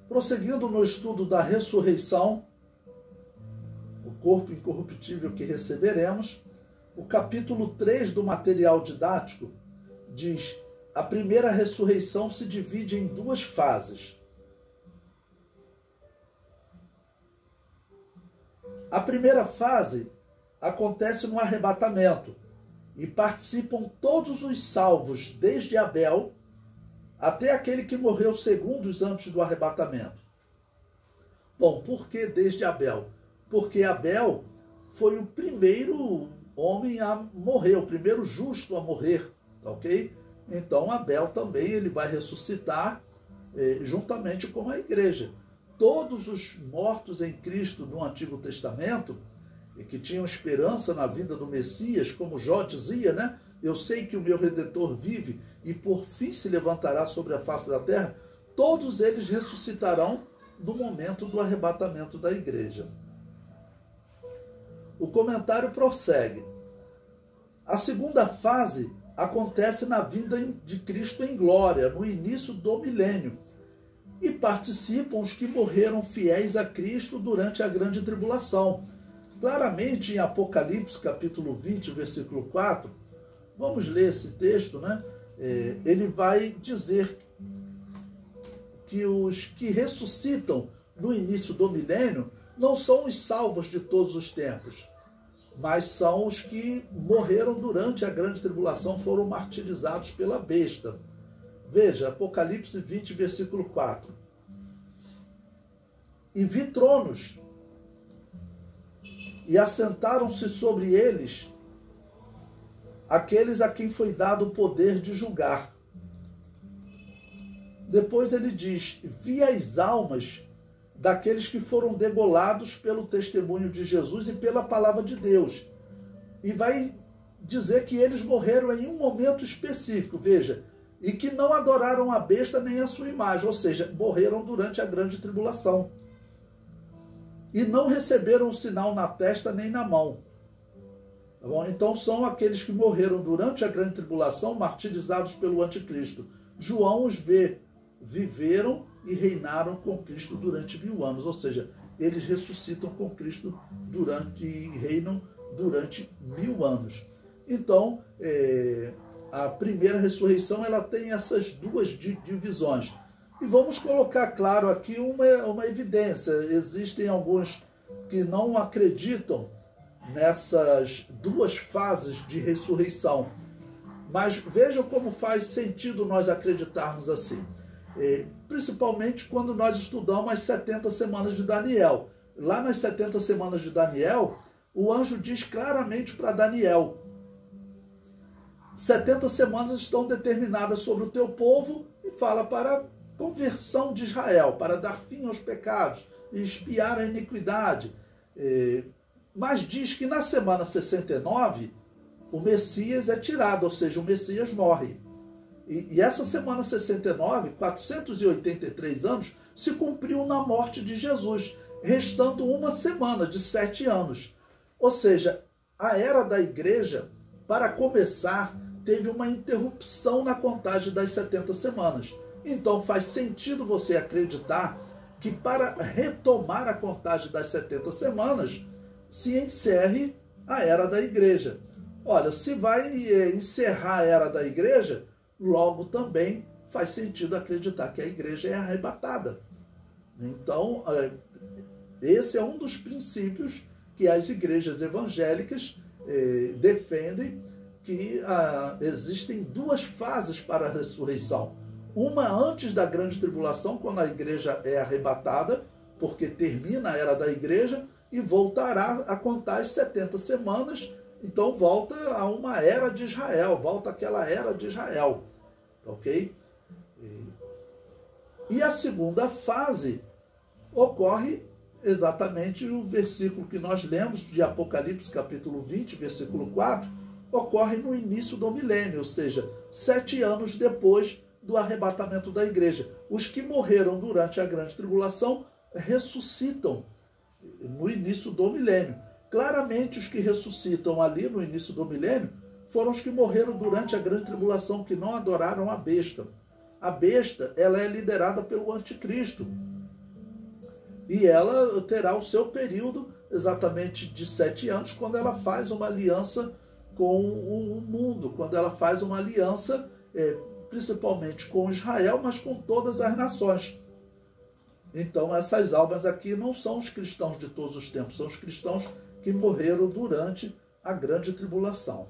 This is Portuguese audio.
Prosseguindo no estudo da ressurreição, o corpo incorruptível que receberemos, o capítulo 3 do material didático diz: a primeira ressurreição se divide em duas fases. A primeira fase acontece no arrebatamento e participam todos os salvos, desde Abel até aquele que morreu segundos antes do arrebatamento. Bom, por que desde Abel? Porque Abel foi o primeiro homem a morrer, o primeiro justo a morrer, ok? Então Abel também ele vai ressuscitar juntamente com a igreja. Todos os mortos em Cristo no Antigo Testamento, e que tinham esperança na vinda do Messias, como Jó dizia, né? Eu sei que o meu Redentor vive e por fim se levantará sobre a face da terra. Todos eles ressuscitarão no momento do arrebatamento da igreja. O comentário prossegue. A segunda fase acontece na vinda de Cristo em glória, no início do milênio, e participam os que morreram fiéis a Cristo durante a grande tribulação. Claramente em Apocalipse, capítulo 20, versículo 4, vamos ler esse texto, né? Ele vai dizer que os que ressuscitam no início do milênio não são os salvos de todos os tempos, mas são os que morreram durante a grande tribulação, foram martirizados pela besta. Veja, Apocalipse 20, versículo 4. E vi tronos, e assentaram-se sobre eles aqueles a quem foi dado o poder de julgar. Depois ele diz: vi as almas daqueles que foram degolados pelo testemunho de Jesus e pela palavra de Deus. E vai dizer que eles morreram em um momento específico, veja, e que não adoraram a besta nem a sua imagem, ou seja, morreram durante a grande tribulação. E não receberam o sinal na testa nem na mão. Tá bom? Então são aqueles que morreram durante a grande tribulação, martirizados pelo anticristo. João os vê, viveram e reinaram com Cristo durante 1000 anos, ou seja, eles ressuscitam com Cristo e reinam durante 1000 anos. Então, a primeira ressurreição ela tem essas duas divisões. E vamos colocar claro aqui uma evidência. Existem alguns que não acreditam nessas duas fases de ressurreição. Mas vejam como faz sentido nós acreditarmos assim. Principalmente quando nós estudamos as 70 semanas de Daniel. Lá nas 70 semanas de Daniel, o anjo diz claramente para Daniel: 70 semanas estão determinadas sobre o teu povo, e fala para conversão de Israel, para dar fim aos pecados e expiar a iniquidade. Mas diz que na semana 69 o Messias é tirado, ou seja, o Messias morre. E essa semana 69, 483 anos, se cumpriu na morte de Jesus, restando uma semana de 7 anos. Ou seja, a era da igreja, para começar, teve uma interrupção na contagem das 70 semanas. Então faz sentido você acreditar que para retomar a contagem das 70 semanas, se encerre a era da igreja. Olha, se vai encerrar a era da igreja, logo também faz sentido acreditar que a igreja é arrebatada. Então, esse é um dos princípios que as igrejas evangélicas defendem, que existem duas fases para a ressurreição. Uma antes da grande tribulação, quando a igreja é arrebatada, porque termina a era da igreja, e voltará a contar as 70 semanas. Então volta a uma era de Israel, volta àquela era de Israel, ok? E a segunda fase ocorre exatamente o versículo que nós lemos de Apocalipse, capítulo 20, versículo 4, ocorre no início do milênio, ou seja, 7 anos depois do arrebatamento da igreja. Os que morreram durante a grande tribulação ressuscitam no início do milênio. Claramente, os que ressuscitam ali no início do milênio foram os que morreram durante a grande tribulação, que não adoraram a besta. A besta, ela é liderada pelo anticristo. E ela terá o seu período exatamente de 7 anos, quando ela faz uma aliança com o mundo, quando ela faz uma aliança principalmente com Israel, mas com todas as nações. Então essas almas aqui não são os cristãos de todos os tempos, são os cristãos que morreram durante a grande tribulação.